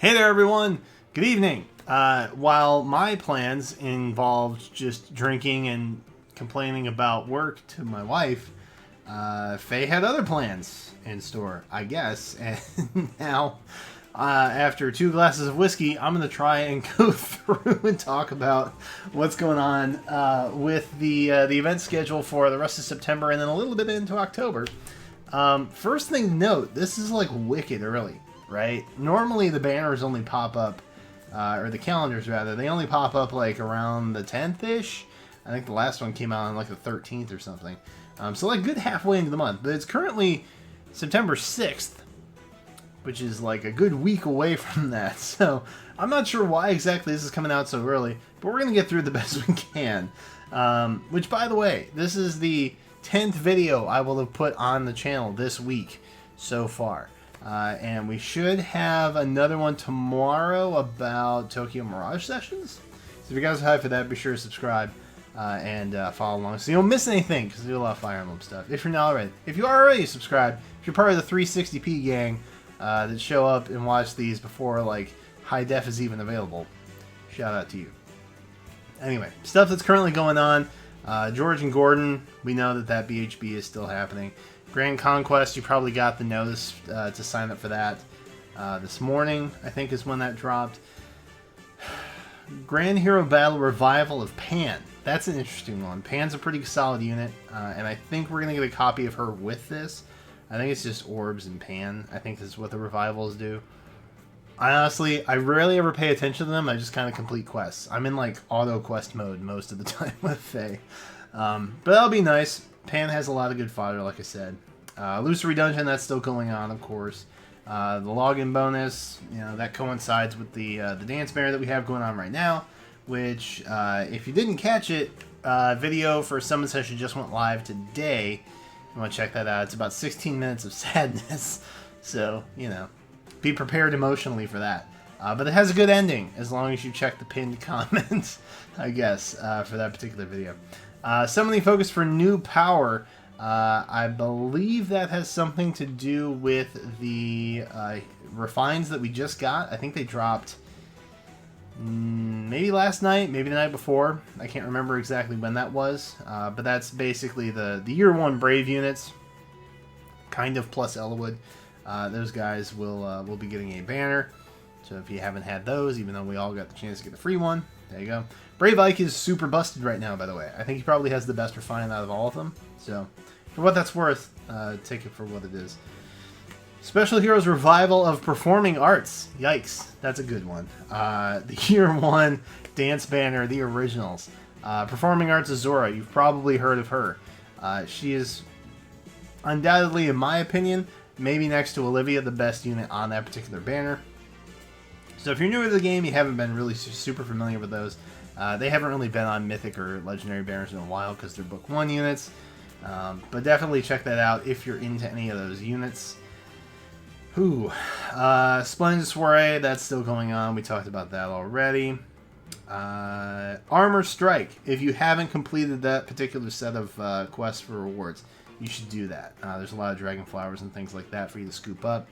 Hey there, everyone. Good evening. While my plans involved just drinking and complaining about work to my wife, Faye had other plans in store, I guess. And now, after 2 glasses of whiskey, I'm going to try and go through and talk about what's going on with the event schedule for the rest of September and then a little bit into October. First thing to note, this is like wicked early. Right? Normally the banners only pop up, or the calendars rather, they only pop up like around the 10th-ish. I think the last one came out on like the 13th or something. So like good halfway into the month. But it's currently September 6th, which is like a good week away from that. So I'm not sure why exactly this is coming out so early, but we're going to get through the best we can. Which, by the way, this is the 10th video I will have put on the channel this week so far. And we should have another one tomorrow about Tokyo Mirage Sessions. So if you guys are hyped for that, be sure to subscribe and follow along so you don't miss anything, because we do a lot of Fire Emblem stuff. If you're not already. If you are already subscribed, if you're part of the 360p gang that show up and watch these before like high def is even available, shout out to you. Anyway, stuff that's currently going on. George and Gordon, we know that BHB is still happening. Grand Conquest, you probably got the notice to sign up for that this morning, I think is when that dropped. Grand Hero Battle Revival of Pan. That's an interesting one. Pan's a pretty solid unit, and I think we're going to get a copy of her with this. I think it's just Orbs and Pan. I think this is what the revivals do. I rarely ever pay attention to them. I just kind of complete quests. I'm in like auto quest mode most of the time with Faye. But that'll be nice. Pan has a lot of good fodder, like I said. Illusory Dungeon, that's still going on, of course. The login bonus, you know, that coincides with the dance banner that we have going on right now, which, if you didn't catch it, video for Summon Session just went live today. You want to check that out. It's about 16 minutes of sadness, so, you know, be prepared emotionally for that. But it has a good ending, as long as you check the pinned comments, I guess, for that particular video. Summoning focus for new power. I believe that has something to do with the refines that we just got. I think they dropped maybe last night, maybe the night before. I can't remember exactly when that was. But that's basically the Year 1 Brave units, kind of plus Elwood. Those guys will be getting a banner. So if you haven't had those, even though we all got the chance to get the free one, there you go. Brave Ike is super busted right now, by the way. I think he probably has the best refine out of all of them. So, for what that's worth, take it for what it is. Special Heroes Revival of Performing Arts. Yikes, that's a good one. The Year 1 Dance Banner, the originals. Performing Arts Azura, you've probably heard of her. She is undoubtedly, in my opinion, maybe next to Olivia, the best unit on that particular banner. So if you're new to the game, you haven't been really super familiar with those. They haven't really been on Mythic or Legendary banners in a while because they're Book 1 units. But definitely check that out if you're into any of those units. Splendid Soiree, that's still going on. We talked about that already. Armor Strike. If you haven't completed that particular set of quests for rewards, you should do that. There's a lot of Dragon Flowers and things like that for you to scoop up.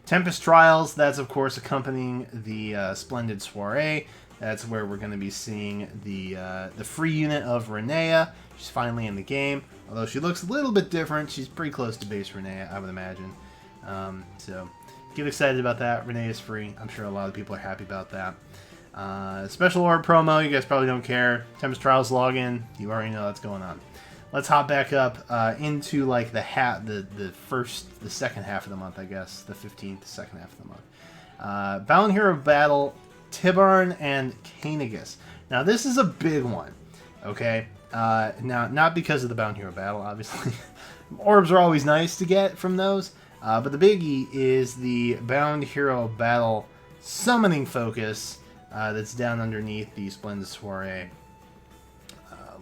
Tempest Trials, that's of course accompanying the Splendid Soiree. That's where we're going to be seeing the free unit of Renea. She's finally in the game. Although she looks a little bit different, she's pretty close to base Renea, I would imagine. So get excited about that. Renea is free. I'm sure a lot of people are happy about that. Special Orb promo, you guys probably don't care. Tempest Trials login, you already know that's going on. Let's hop back up into like the second half of the month, I guess. The 15th, second half of the month. Bound Hero Battle, Tibarn and Kanegas. Now this is a big one, okay? Now, not because of the Bound Hero Battle, obviously. Orbs are always nice to get from those. But the biggie is the Bound Hero Battle summoning focus that's down underneath the Splendid Soiree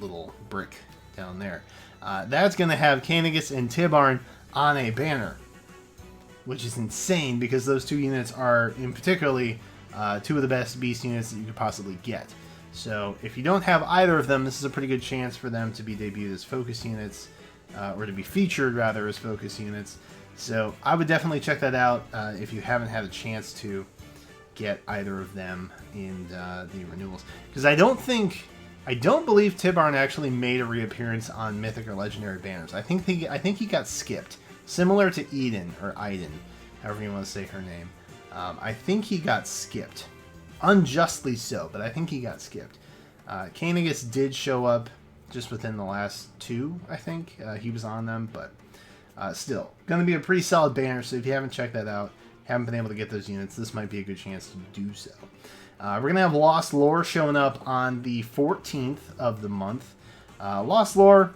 little brick down there. That's going to have Kanegas and Tibarn on a banner, which is insane because those two units are, in particularly, two of the best beast units that you could possibly get. So if you don't have either of them, this is a pretty good chance for them to be debuted as focus units, or to be featured rather as focus units. So I would definitely check that out if you haven't had a chance to. get either of them in the renewals, because I don't believe Tibarn actually made a reappearance on Mythic or Legendary banners. I think he got skipped, similar to Eden or Iden, however you want to say her name. I think he got skipped, unjustly so, but I think he got skipped. Kanagus did show up just within the last 2, I think. He was on them, but still, going to be a pretty solid banner, so if you haven't checked that out, haven't been able to get those units, this might be a good chance to do so. We're going to have Lost Lore showing up on the 14th of the month. Lost Lore,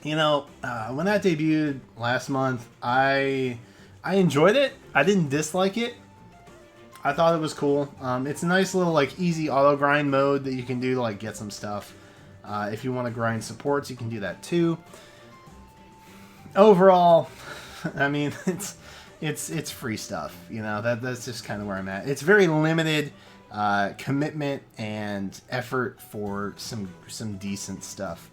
you know, when that debuted last month, I enjoyed it. I didn't dislike it. I thought it was cool. It's a nice little like easy auto grind mode that you can do to like get some stuff. If you want to grind supports, you can do that too. Overall, I mean, it's free stuff. You know, that's just kind of where I'm at. It's very limited commitment and effort for some decent stuff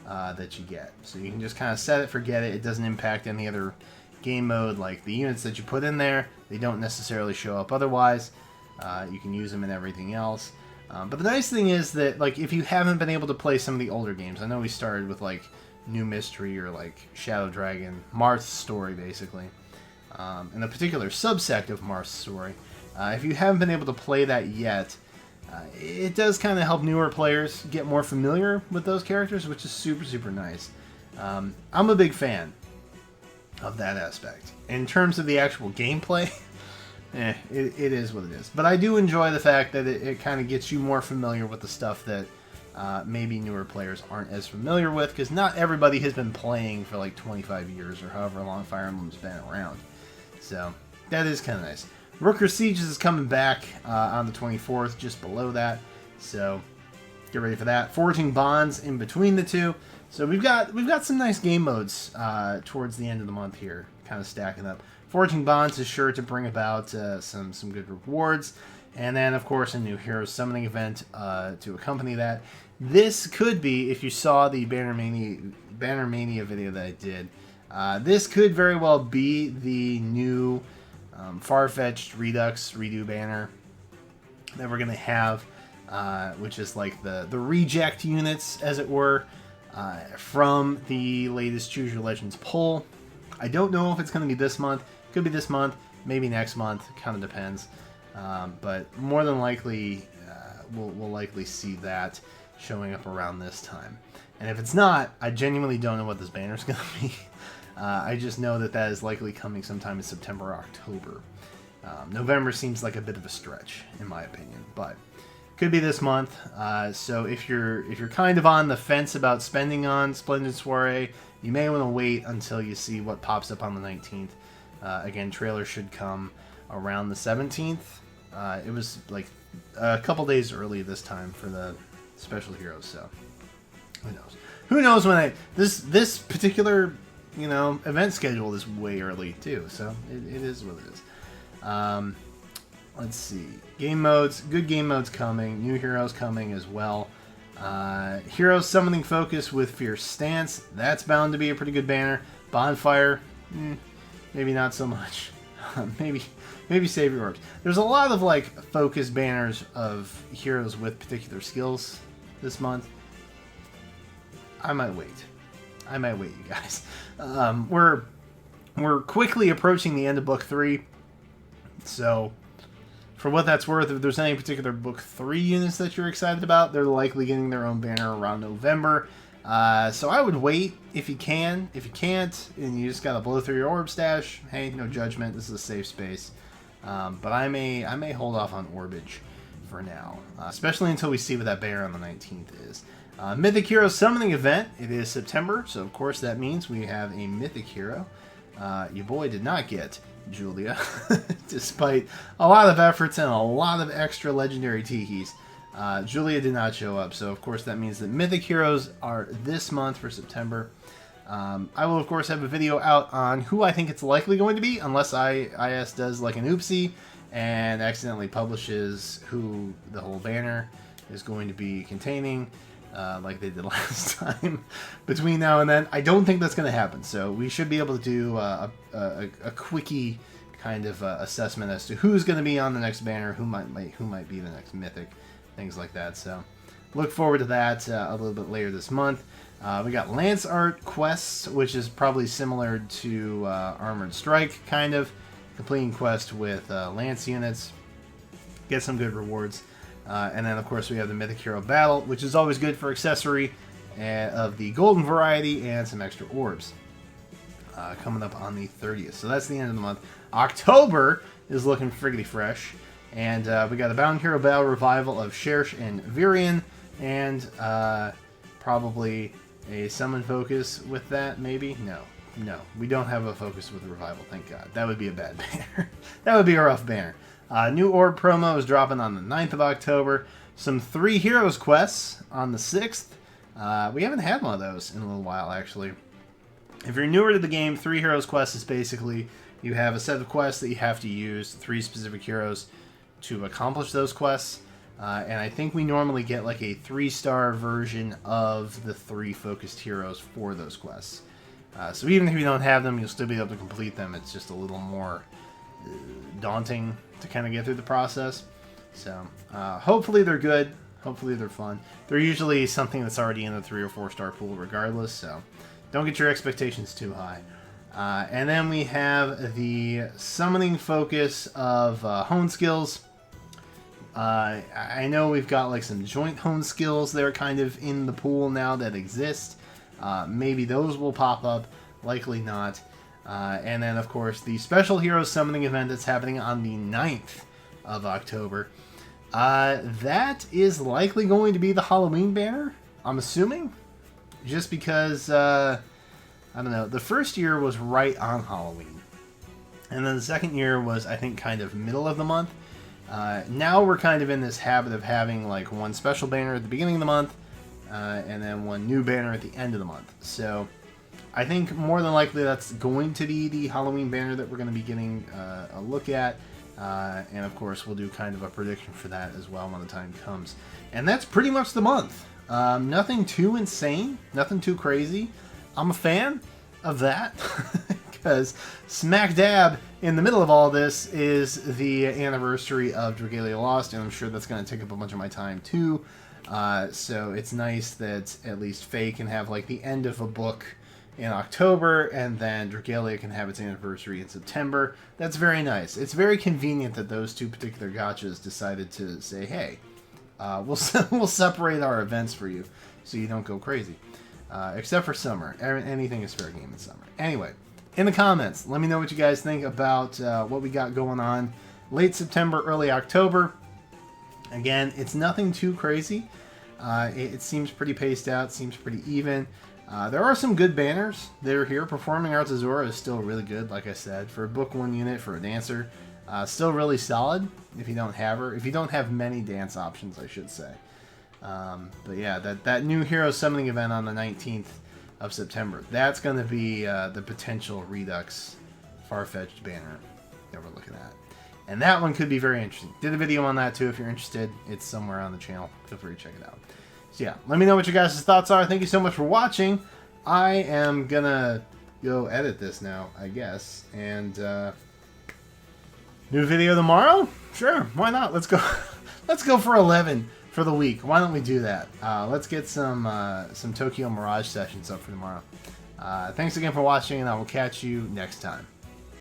that you get. So you can just kind of set it, forget it. It doesn't impact any other game mode. Like the units that you put in there, they don't necessarily show up otherwise. You can use them in everything else. But the nice thing is that, like, if you haven't been able to play some of the older games, I know we started with like New Mystery or like Shadow Dragon, Marth's story basically, and a particular subsect of Marth's story. If you haven't been able to play that yet, it does kind of help newer players get more familiar with those characters, which is super, super nice. I'm a big fan of that aspect. In terms of the actual gameplay, it is what it is. But I do enjoy the fact that it kind of gets you more familiar with the stuff that maybe newer players aren't as familiar with, because not everybody has been playing for like 25 years or however long Fire Emblem's been around. So that is kind of nice. Rooker Sieges is coming back on the 24th, just below that. So get ready for that. Forging Bonds in between the two. So we've got some nice game modes towards the end of the month here, kind of stacking up. Forging Bonds is sure to bring about some good rewards, and then of course a new Heroes Summoning event to accompany that. This could be, if you saw the Banner Mania video that I did, this could very well be the new far-fetched Redux Redo banner that we're gonna have, which is like the reject units, as it were. From the latest Choose Your Legends poll. I don't know if it's going to be this month. Could be this month, maybe next month. Kind of depends. But more than likely, we'll likely see that showing up around this time. And if it's not, I genuinely don't know what this banner is going to be. I just know that is likely coming sometime in September or October. November seems like a bit of a stretch, in my opinion, but could be this month. So if you're kind of on the fence about spending on Splendid Soiree, you may want to wait until you see what pops up on the 19th. Again, trailer should come around the 17th. It was like a couple days early this time for the Special Heroes, so who knows? Who knows when this particular event schedule is way early too. So it is what it is. Let's see. Game modes. Good game modes coming. New heroes coming as well. Heroes Summoning Focus with Fierce Stance. That's bound to be a pretty good banner. Bonfire. Maybe not so much. Maybe Save Your Orbs. There's a lot of like focus banners of heroes with particular skills this month. I might wait, you guys. We're quickly approaching the end of Book 3. So for what that's worth, if there's any particular Book 3 units that you're excited about, they're likely getting their own banner around November. So I would wait if you can. If you can't, and you just gotta blow through your orb stash, hey, no judgment. This is a safe space. But I may hold off on Orbage for now, especially until we see what that banner on the 19th is. Mythic Hero Summoning Event. It is September, so of course that means we have a Mythic Hero. Your boy did not get Julia, despite a lot of efforts and a lot of extra legendary tikis. Julia did not show up, so of course that means that Mythic Heroes are this month for September. I will of course have a video out on who I think it's likely going to be, unless IS does like an oopsie and accidentally publishes who the whole banner is going to be containing, like they did last time. Between now and then, I don't think that's going to happen, so we should be able to do a quickie kind of assessment as to who's going to be on the next banner, who might be the next Mythic, things like that. So look forward to that a little bit later this month. We got Lance Art quests, which is probably similar to Armored Strike, kind of. Completing quest with Lance units. Get some good rewards. And then, of course, we have the Mythic Hero Battle, which is always good for accessory of the golden variety and some extra orbs. Coming up on the 30th. So that's the end of the month. October is looking friggity fresh. And we got a Bound Hero Battle revival of Shersh and Virion. And probably a summon focus with that, maybe? No, we don't have a focus with the revival, thank God. That would be a bad banner. That would be a rough banner. New orb promo is dropping on the 9th of October. Some 3 Heroes quests on the 6th. We haven't had one of those in a little while, actually. If you're newer to the game, 3 Heroes quests is basically you have a set of quests that you have to use 3 specific heroes to accomplish those quests. And I think we normally get like a 3-star version of the 3 focused heroes for those quests. So even if you don't have them, you'll still be able to complete them. It's just a little more daunting to kind of get through the process. So hopefully they're good. Hopefully they're fun. They're usually something that's already in the 3 or 4-star pool regardless. So don't get your expectations too high. And then we have the summoning focus of hone skills. I know we've got like some joint hone skills that are kind of in the pool now that exist. Maybe those will pop up, likely not. And then, of course, the Special Heroes Summoning event that's happening on the 9th of October. That is likely going to be the Halloween banner, I'm assuming. Just because, I don't know, the first year was right on Halloween. And then the second year was, I think, kind of middle of the month. Now we're kind of in this habit of having like one special banner at the beginning of the month, and then one new banner at the end of the month. So I think more than likely that's going to be the Halloween banner that we're going to be getting a look at. And of course we'll do kind of a prediction for that as well when the time comes. And that's pretty much the month. Nothing too insane, nothing too crazy. I'm a fan of that because smack dab in the middle of all this is the anniversary of Dragalia Lost, and I'm sure that's going to take up a bunch of my time too. So it's nice that at least Faye can have like the end of a book in October, and then Dragalia can have its anniversary in September. That's very nice. It's very convenient that those two particular gachas decided to say, hey, we'll separate our events for you so you don't go crazy. Except for summer. Anything is fair game in summer. Anyway, in the comments, let me know what you guys think about what we got going on late September, early October. Again, it's nothing too crazy. It seems pretty paced out, seems pretty even. There are some good banners that are here. Performing Arts Azura is still really good, like I said. For a Book 1 unit, for a dancer, still really solid if you don't have her. If you don't have many dance options, I should say. But yeah, that new Hero Summoning event on the 19th of September, that's going to be the potential Redux Farfetch'd banner that we're looking at. And that one could be very interesting. Did a video on that too if you're interested. It's somewhere on the channel. Feel free to check it out. So yeah, let me know what your guys' thoughts are. Thank you so much for watching. I am going to go edit this now, I guess. And new video tomorrow? Sure, why not? Let's go. Let's go for 11 for the week. Why don't we do that? Let's get some Tokyo Mirage sessions up for tomorrow. Thanks again for watching, and I will catch you next time.